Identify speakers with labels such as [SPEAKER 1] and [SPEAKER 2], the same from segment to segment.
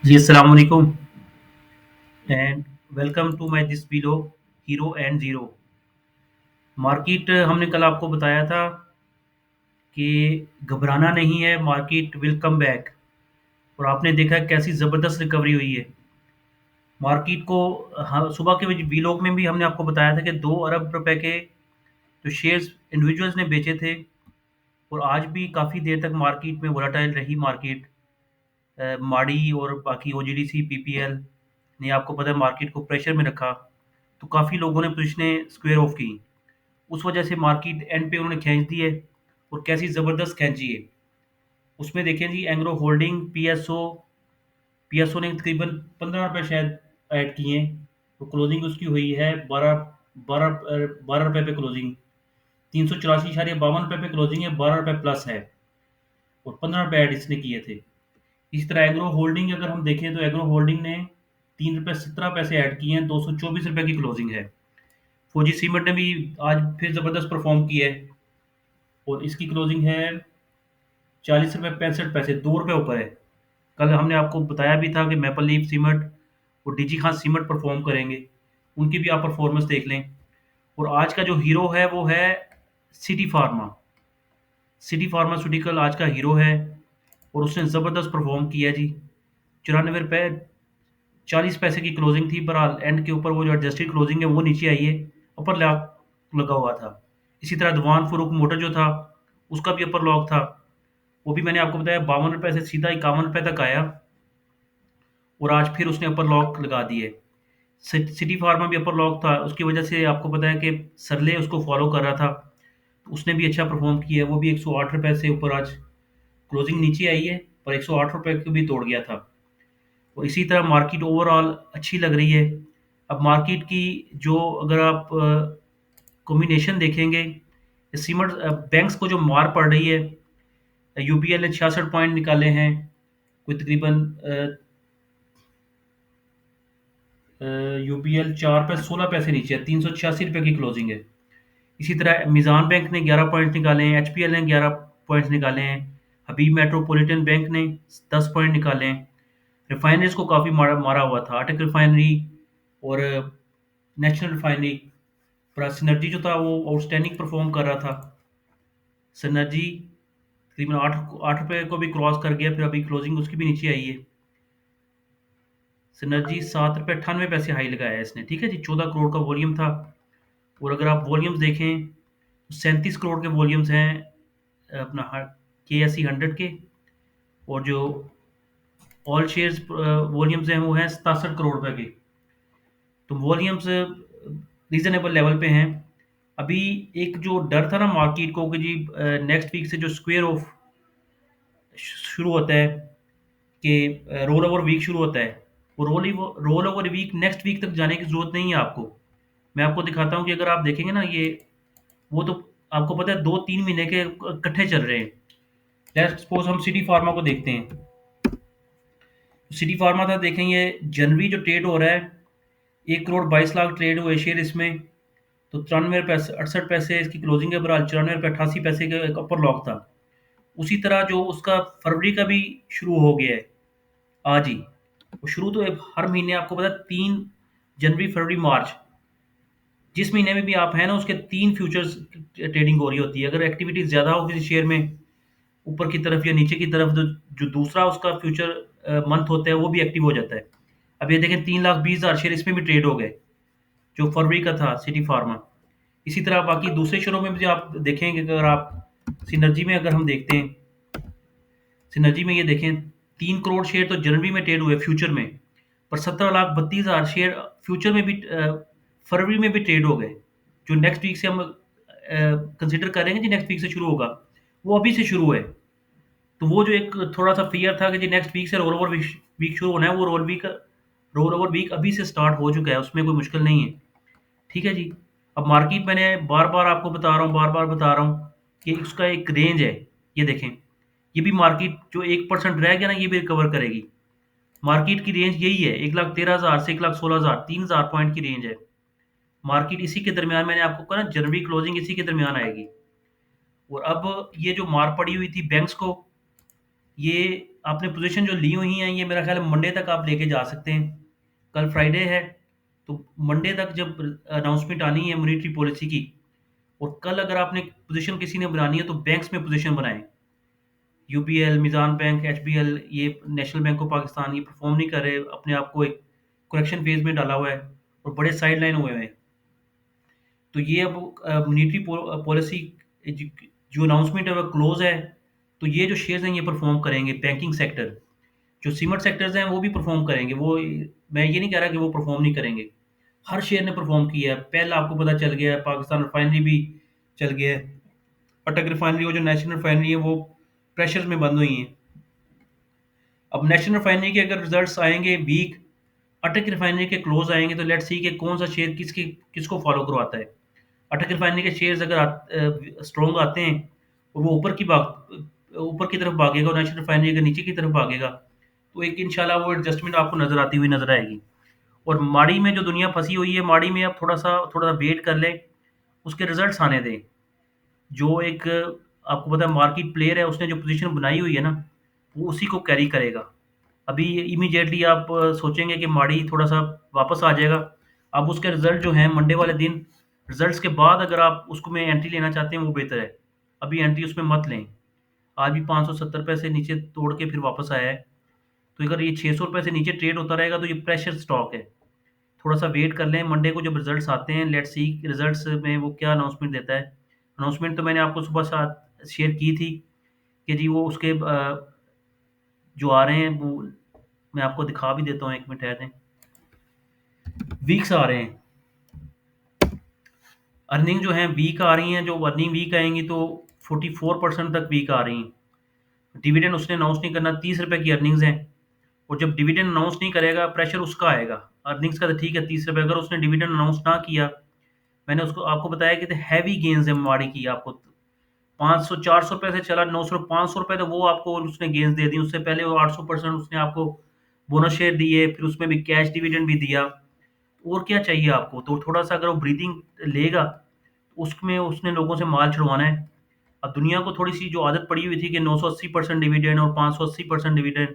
[SPEAKER 1] जी, अस्सलाम वालेकुम and welcome to my this video hero and zero. Market हमने कल आपको बताया था कि घबराना नहीं है, मार्केट विल कम बैक और आपने देखा है कैसी ज़बरदस्त रिकवरी हुई है। मार्केट को हाँ, सुबह के वीलॉग में भी हमने आपको बताया था कि 2 अरब रुपए के जो शेयर्स इंडिविजुअल्स ने बेचे थे और आज भी काफ़ी देर तक मार्केट में वोलेटाइल रही मार्केट। माड़ी और बाकी ओजीडीसी, पीपीएल ने आपको पता है मार्केट को प्रेशर में रखा, तो काफ़ी लोगों ने पोज़ीशनें स्क्वेयर ऑफ की। उस वजह से मार्केट एंड पे उन्होंने खींच दी है और कैसी ज़बरदस्त खींची है। उसमें देखें जी एंग्रो होल्डिंग, पीएसओ ने तकरीबन ₹15 शायद ऐड किए हैं, तो क्लोजिंग उसकी हुई है 12 रुपए पे क्लोजिंग, 384.52 पे क्लोजिंग है, ₹12 प्लस है और ₹15 ऐड इसने किए थे। इसी तरह एग्रो होल्डिंग अगर हम देखें तो एग्रो होल्डिंग ने ₹3.17 ऐड किए हैं, ₹224 की क्लोजिंग है। फौजी सीमेंट ने भी आज फिर ज़बरदस्त परफॉर्म किया है और इसकी क्लोजिंग है ₹40.65, ₹2 ऊपर है। कल हमने आपको बताया भी था कि मैपल लीफ सीमेंट और डीजी खान सीमेंट परफॉर्म करेंगे, उनकी भी आप परफॉर्मेंस देख लें। और आज का जो हीरो है वो है सिटी फार्मा। सिटी फार्मास्यूटिकल आज का हीरो है और उसने ज़बरदस्त परफॉर्म किया जी। ₹94 ₹40 की क्लोजिंग थी, बहरहाल एंड के ऊपर वो जो एडजस्टेड क्लोजिंग है वो नीचे आई है, अपर लॉक लगा हुआ था। इसी तरह दीवान फ़ारूक मोटर जो था, उसका भी अपर लॉक था, वो भी मैंने आपको बताया ₹52 से सीधा ₹51 तक आया और आज फिर उसने अपर लॉक लगा दिए। सिटी फार्मा भी अपर लॉक था, उसकी वजह से आपको पता है कि सरले उसको फ़ॉलो कर रहा था, तो उसने भी अच्छा परफ़ॉर्म किया है, वो भी ₹108 से ऊपर आज क्लोजिंग नीचे आई है, पर ₹108 को भी तोड़ गया था। और इसी तरह मार्केट ओवरऑल अच्छी लग रही है। अब मार्केट की जो अगर आप कॉम्बिनेशन देखेंगे, सीमेंट बैंक्स को जो मार पड़ रही है, यूबीएल ने 66 पॉइंट निकाले हैं, कोई तकरीबन यूबीएल 4 पे 16 पैसे नीचे है, ₹386 की क्लोजिंग है। इसी तरह मीज़ान बैंक ने 11 पॉइंट निकाले हैं, एचपीएल ने 11 पॉइंट्स निकाले हैं, हबीब मेट्रोपॉलिटन बैंक ने 10 पॉइंट निकाले हैं। रिफाइनरीज़ को काफ़ी मारा मारा हुआ था, अटक रिफाइनरी और नेशनल रिफाइनरी, पर सिनर्जी जो था वो आउटस्टैंडिंग परफॉर्म कर रहा था। सिनर्जी तकरीबन 8 रुपये को भी क्रॉस कर गया, फिर अभी क्लोजिंग उसकी भी नीचे आई है। सिनर्जी ₹7.98 हाई लगाया है इसने, ठीक है जी। 14 करोड़ का वॉल्यूम था और अगर आप वॉल्यूम्स देखें तो 37 करोड़ के वॉल्यूम्स हैं अपना के एस सी 100 के, और जो ऑल शेयर्स वॉल्यूम्स हैं वो हैं 67 करोड़ के। तो वॉल्यूम्स रीज़नेबल लेवल पे हैं। अभी एक जो डर था ना मार्केट को कि जी नेक्स्ट वीक से जो स्क्वेयर ऑफ शुरू होता है कि रोल ओवर वीक शुरू होता है, वो roll over week next week तक जाने की ज़रूरत नहीं है आपको। मैं आपको दिखाता हूँ कि अगर आप देखेंगे ना ये, वो तो आपको पता है 2-3 महीने के इकट्ठे चल रहे हैं। लेट्स सपोज़ हम सिटी फार्मा को देखते हैं। सिटी फार्मा था, देखें ये जनवरी जो ट्रेड हो रहा है, 1,22,00,000 ट्रेड हुए शेयर इसमें, तो ₹93.68 इसकी क्लोजिंग है, बहरहाल ₹94.88 का एक अपर लॉक था। उसी तरह जो उसका फरवरी का भी शुरू हो गया है आज ही। वो शुरू तो हर महीने आपको पता है 3 जनवरी, फरवरी, मार्च, जिस महीने में भी आप हैं ना उसके 3 फ्यूचर्स ट्रेडिंग हो रही होती है। अगर एक्टिविटी ज़्यादा हो किसी शेयर में, ऊपर की तरफ या नीचे की तरफ, तो जो दूसरा उसका फ्यूचर मंथ होता है वो भी एक्टिव हो जाता है। अब ये देखें 3,20,000 शेयर इसमें भी ट्रेड हो गए, जो फरवरी का था सिटी फार्मा। इसी तरह बाकी दूसरे शेयरों में भी आप देखेंगे, अगर आप सिनर्जी में अगर हम देखते हैं, सिनर्जी में ये देखें 3 करोड़ शेयर तो जनवरी में ट्रेड हुए फ्यूचर में, पर 17,32,000 शेयर फ्यूचर में भी फरवरी में भी ट्रेड हो गए। जो नेक्स्ट वीक से हम कंसिडर करेंगे जी नेक्स्ट वीक से शुरू होगा, वो अभी से शुरू है। तो वो जो एक थोड़ा-सा फ़ियर था कि जी नेक्स्ट वीक से रोल ओवर वीक शुरू होना है, वो रोल ओवर वीक अभी से स्टार्ट हो चुका है, उसमें कोई मुश्किल नहीं है। ठीक है जी। अब मार्केट मैंने बार-बार आपको बता रहा हूँ, बार-बार बता रहा हूँ कि उसका एक रेंज है। ये देखें, ये भी मार्केट जो 1% रह गया ना, ये भी रिकवर करेगी। मार्केट की रेंज यही है, 1,13,000 से 1,16,000, 3,000 पॉइंट की रेंज है। मार्केट इसी के दरमियान, मैंने आपको कहा ना जनवरी क्लोजिंग इसी के दरमियान आएगी। और अब ये जो मार पड़ी हुई थी बैंक्स को, ये आपने पोजीशन जो ली हुई हैं, ये मेरा ख्याल है मंडे तक आप लेके जा सकते हैं। कल फ्राइडे है, तो मंडे तक जब अनाउंसमेंट आनी है मॉनेटरी पॉलिसी की, और कल अगर आपने पोजीशन किसी ने बनानी है तो बैंक्स में पोजीशन बनाएं। यूपीएल, मिजान बैंक, एचबीएल, ये नेशनल बैंक ऑफ पाकिस्तान, ये परफॉर्म नहीं कर रहे, अपने आप को एक करेक्शन फेज में डाला हुआ है और बड़े साइड लाइन हुए हैं। तो ये अब मॉनेटरी पॉलिसी जो अनाउंसमेंट है वह क्लोज है, तो ये जो शेयर्स हैं ये परफॉर्म करेंगे। बैंकिंग सेक्टर, जो सीमेंट सेक्टर्स हैं वो भी परफॉर्म करेंगे, वो मैं ये नहीं कह रहा कि वो परफॉर्म नहीं करेंगे। हर शेयर ने परफॉर्म किया है। पहला आपको पता चल गया है, पाकिस्तान रिफाइनरी भी चल गया है। अटक रिफाइनरी, वो जो नेशनल रिफाइनरी है वो प्रेशर्स में बंद हुई है। अब नेशनल रिफाइनरी के अगर रिजल्ट्स आएंगे वीक, अटक रिफाइनरी के क्लोज आएंगे, तो लेट्स सी कि कौन सा शेयर किसको फॉलो करवाता है। अटक रिफाइनरी के शेयर्स अगर स्ट्रॉन्ग आते हैं और वो ऊपर की तरफ भागेगा और नेशनल रिफाइनरी अगर नीचे की तरफ भागेगा, तो एक इंशाल्लाह वो एडजस्टमेंट आपको नजर आती हुई नजर आएगी। और माड़ी में जो दुनिया फंसी हुई है, माड़ी में आप थोड़ा सा वेट कर लें, उसके रिजल्ट्स आने दें। जो एक आपको पता है मार्केट प्लेयर है, उसने जो पोजीशन बनाई हुई है ना, वो उसी को कैरी करेगा। अभी इमीडिएटली आप सोचेंगे कि माड़ी थोड़ा-सा वापस आ जाएगा। अब उसके रिज़ल्ट जो हैं मंडे वाले दिन, रिज़ल्ट्स के बाद अगर आप उसको में एंट्री लेना चाहते हैं वो बेहतर है। अभी एंट्री उसमें मत लें। आज भी ₹570 से नीचे तोड़ के फिर वापस आया है। तो अगर ये ₹600 से नीचे ट्रेड होता रहेगा तो ये प्रेशर स्टॉक है। थोड़ा-सा वेट कर लें, मंडे को जब रिज़ल्ट्स आते हैं, लेट्स सी रिज़ल्ट्स में वो क्या अनाउंसमेंट देता है। अनाउंसमेंट तो मैंने आपको सुबह साथ शेयर की थी कि जी वो उसके जो आ रहे हैं वो मैं आपको दिखा भी देता हूँ, 1 मिनट ठहर जाएँ। वीक्स आ रहे हैं। अर्निंग जो हैं वीक आ रही हैं, जो अर्निंग वीक आएँगी तो 44% तक वीक आ रही हैं। डिविडेंड उसने अनाउंस नहीं करना, ₹30 की अर्निंग्स हैं, और जब डिविडेंड अनाउंस नहीं करेगा प्रेशर उसका आएगा। अर्निंग्स का तो ठीक है ₹30, अगर उसने डिविडेंड अनाउंस ना किया, मैंने उसको आपको बताया कि हैवी गेन्स है माड़ी की, आपको 500 ₹400 से चला 900 ₹500 तो वो आपको उसने गेन्स दे दी। उससे पहले वो 800% उसने आपको बोनस शेयर दिए, फिर उसमें भी कैश डिविडेंड भी दिया। और क्या चाहिए आपको? तो थोड़ा-सा अगर वो ब्रीथिंग लेगा, उसमें उसने लोगों से माल छुड़वाना है। अब दुनिया को थोड़ी-सी जो आदत पड़ी हुई थी कि 980% डिविडेंड और 580% डिविडेंड,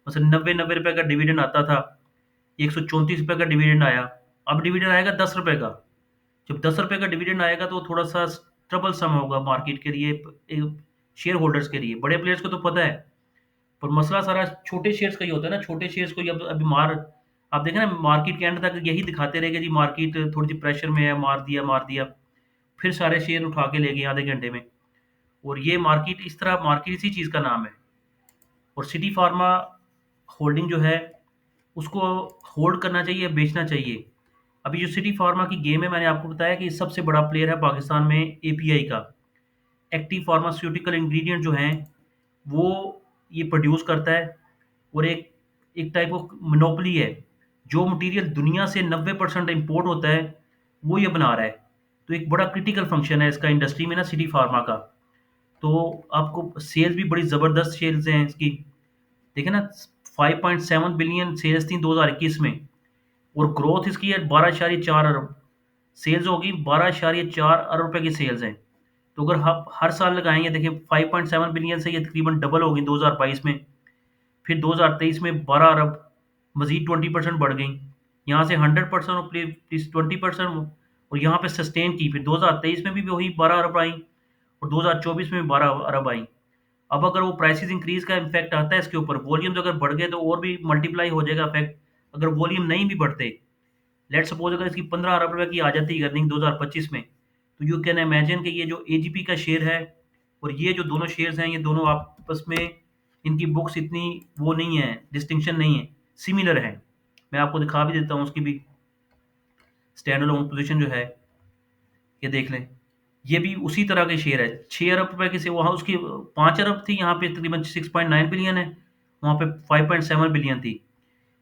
[SPEAKER 1] मसलन ₹90 का डिविडेंड आता था, ₹134 का डिविडेंड आया, अब डिविडेंड आएगा ₹10 का। जब ₹10 का डिविडेंड आएगा तो थोड़ा-सा ट्रबल सम होगा मार्केट के लिए, शेयर होल्डर्स के लिए। बड़े प्लेयर्स को तो पता है, पर मसला सारा छोटे शेयर्स का ही होता है ना। छोटे शेयर्स को अब अभी आप देखें ना, मार्केट के एंड तक यही दिखाते रहे कि जी मार्केट थोड़ी-सी प्रेशर में है, मार दिया। फिर सारे शेयर उठा के ले गए आधे घंटे में। और ये मार्केट इस तरह, मार्केट इसी चीज़ का नाम है। और सिटी फार्मा होल्डिंग जो है, उसको होल्ड करना चाहिए, बेचना चाहिए। अभी जो सिटी फार्मा की गेम है, मैंने आपको बताया कि सबसे बड़ा प्लेयर है पाकिस्तान में एपीआई का। एक्टिव फार्मास्यूटिकल इंग्रीडिएंट जो हैं, वो ये प्रोड्यूस करता है, और एक एक टाइप ऑफ मोनोपोली है। जो मटीरियल दुनिया से 90% इम्पोर्ट होता है, वो ये बना रहा है। तो एक बड़ा क्रिटिकल फंक्शन है इसका इंडस्ट्री में ना, सिटी फार्मा का। तो आपको सेल्स भी बड़ी ज़बरदस्त सेल्स हैं इसकी। देखिए ना, 5.7 बिलियन सेल्स थी 2021 में, और ग्रोथ इसकी है 12.4 अरब। सेल्स होगी 12.4 अरब रुपए की सेल्स हैं। तो अगर आप हर साल लगाएँगे, देखिए 5.7 बिलियन से ये तकरीबन डबल होगी 2022 में। फिर 2023 में 12 अरब, मज़ीद 20% बढ़ गई। यहाँ से 100% और प्लस 20% और यहाँ पे सस्टेन की। फिर 2023 में भी वही 12 अरब आई, और 2024 में भी 12 अरब आई। अब अगर वो प्राइसेज़ इंक्रीज़ का इम्पैक्ट आता है इसके ऊपर, वॉल्यूम्स अगर बढ़ गए तो और भी मल्टीप्लाई हो जाएगा इफ़ेक्ट। अगर वॉल्यूम नहीं भी बढ़ते, लेट्स सपोज़ अगर इसकी 15 अरब रुपए की आ जाती अर्निंग 2025 में, तो यू कैन इमेजिन कि ये जो एजीपी का शेयर है और ये जो दोनों शेयर्स हैं, ये दोनों आपस में इनकी बुक्स इतनी वो नहीं है, डिस्टिंक्शन नहीं है, सिमिलर है। मैं आपको दिखा भी देता हूँ उसकी भी स्टैंड अलोन पोज़ीशन जो है, ये देख लें। ये भी उसी तरह के शेयर है। 6 अरब रुपए की से वहाँ उसकी 5 अरब थी, यहाँ पे तकरीबन 6.9 बिलियन है, वहाँ पे 5.7 बिलियन थी।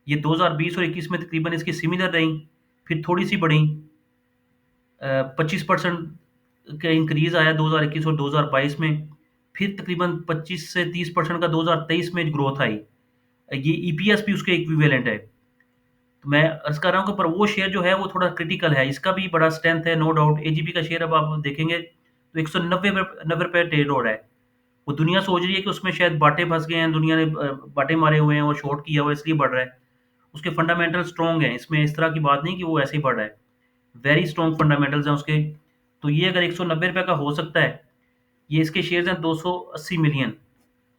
[SPEAKER 1] ये 2020 और 21 में तकरीबन इसकी सिमिलर रहीं, फिर थोड़ी-सी बढ़ी। 25% का इंक्रीज़ आया 2021 और 2022 में, फिर तकरीबन 25 से 30% का 2023 में ग्रोथ आई। ये ईपीएस भी उसके इक्विवेलेंट है। तो मैं अर्ज़ कर रहा हूँ कि पर वो शेयर जो है वो थोड़ा क्रिटिकल है, इसका भी बड़ा स्ट्रेंथ है नो डाउट। एजीपी का शेयर अब आप देखेंगे तो 190 ₹90 ट्रेड हो रहा है, वो दुनिया सोच रही है कि उसमें शायद बाटे फँस गए हैं, दुनिया ने बाटे मारे हुए हैं, वो शॉर्ट किया हुआ है इसलिए बढ़ रहा है। उसके फंडामेंटल स्ट्रॉन्ग हैं, इसमें इस तरह की बात नहीं कि वो ऐसे ही बढ़ रहा है। वेरी स्ट्रॉन्ग फंडामेंटल्स हैं उसके। तो ये अगर ₹190 का हो सकता है, ये इसके शेयर्स हैं 280 मिलियन,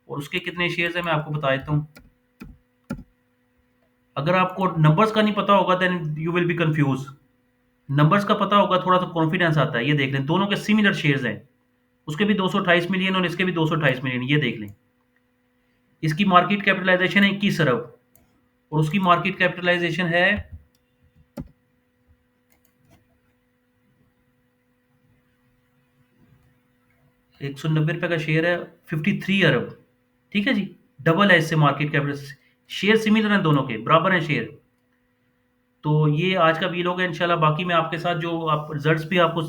[SPEAKER 1] और उसके कितने शेयर्स हैं मैं आपको बता देता हूँ। अगर आपको नंबर्स का नहीं पता होगा then you will be confuse. Numbers का पता होगा थोड़ा सा कॉन्फिडेंस आता है। ये देख लें, दोनों के सिमिलर शेयर्स हैं। उसके भी 228 मिलियन और इसके भी 228 मिलियन। ये देख लें, इसकी मार्केट कैपिटलाइजेशन है 21 अरब और उसकी मार्केट कैपिटलाइजेशन है 190 रुपए का शेयर है 53 अरब। ठीक है जी, डबल है इससे मार्केट कैपिटल। शेयर सिमिलर हैं, दोनों के बराबर हैं शेयर। तो ये आज का वीलॉग है इंशाल्लाह। बाकी मैं आपके साथ जो आप रिजल्ट्स भी आपको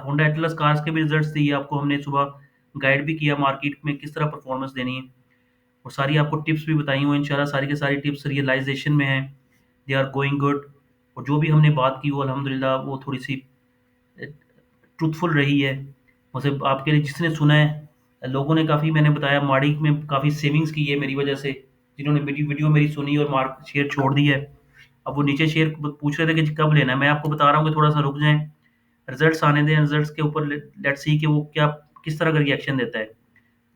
[SPEAKER 1] होंडा एटलस कार्स के भी रिजल्ट्स दिए आपको, हमने सुबह गाइड भी किया मार्केट में किस तरह परफॉर्मेंस देनी है, और सारी आपको टिप्स भी बताई हुई हैं इंशाल्लाह। सारी की सारी टिप्स रियलाइजेशन में हैं, दे आर गोइंग गुड। और जो भी हमने बात की वो अल्हम्दुलिल्लाह वो थोड़ी सी ट्रूथफुल रही है। मतलब आपके लिए जिसने सुना है, लोगों ने काफ़ी, मैंने बताया माड़ी में काफ़ी सेविंग्स की है मेरी वजह से, जिन्होंने वीडियो मेरी सुनी और मार्क शेयर छोड़ दी है। अब वो नीचे शेयर पूछ रहे थे कि कब लेना है। मैं आपको बता रहा हूँ कि थोड़ा सा रुक जाएं, रिजल्ट्स आने दें, रिजल्ट्स के ऊपर लेट्स सी कि वो क्या किस तरह का रिएक्शन देता है।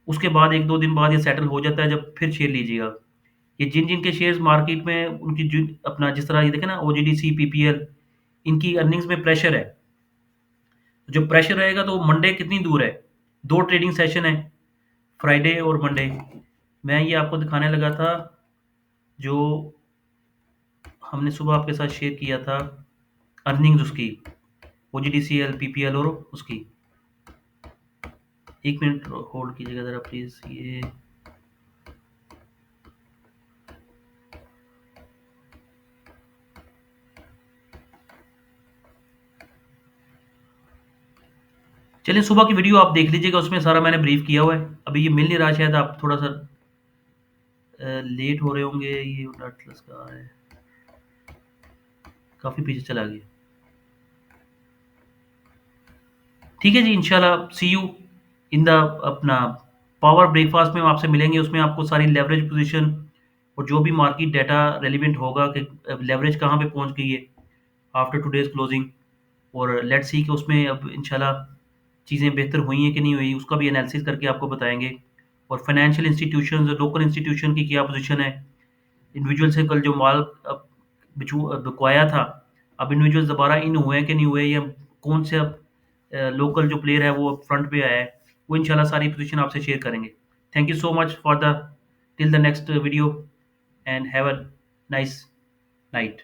[SPEAKER 1] उसके बाद 1-2 दिन बाद ये सेटल हो जाता है, जब फिर शेयर लीजिएगा। ये जिन के शेयर्स मार्केट में उनकी अपना जिस तरह ये देखें ना, ओजीडीसी, पीपीएल, इनकी अर्निंग्स में प्रेशर है। जो प्रेशर रहेगा तो मंडे कितनी दूर है, 2 ट्रेडिंग सेशन है, फ्राइडे और मंडे। मैं ये आपको दिखाने लगा था जो हमने सुबह आपके साथ शेयर किया था, अर्निंग्स उसकी, ओजीडीसीएल, पीपीएल और उसकी। 1 मिनट होल्ड कीजिएगा ज़रा प्लीज़। ये चलिए, सुबह की वीडियो आप देख लीजिएगा, उसमें सारा मैंने ब्रीफ किया हुआ है। अभी ये मिल नहीं रहा, शायद आप थोड़ा सा लेट हो रहे होंगे। ये अटलस का है, काफ़ी पीछे चला गया। ठीक है जी, इंशाल्लाह सी यू इन द अपना पावर ब्रेकफास्ट में हम आपसे मिलेंगे। उसमें आपको सारी लेवरेज पोजीशन और जो भी मार्केट डाटा रेलिवेंट होगा कि लेवरेज कहाँ पे पहुंच गई है आफ्टर टुडेज क्लोजिंग, और लेट्स सी कि उसमें अब इंशाल्लाह चीज़ें बेहतर हुई हैं कि नहीं हुई, उसका भी एनालिसिस करके आपको बताएंगे। और फाइनेंशियल इंस्टीट्यूशन, लोकल इंस्टीट्यूशन की क्या पोजीशन है, इंडिविजुअल से कल जो माल बिकवाया था, अब इंडिविजुअल्स दोबारा इन हुए हैं कि नहीं हुए, या कौन से अब लोकल जो प्लेयर है वो फ्रंट पे आया है, वो इंशाल्लाह सारी पोजीशन आपसे शेयर करेंगे। Thank you so much for the till the next video and have a nice night.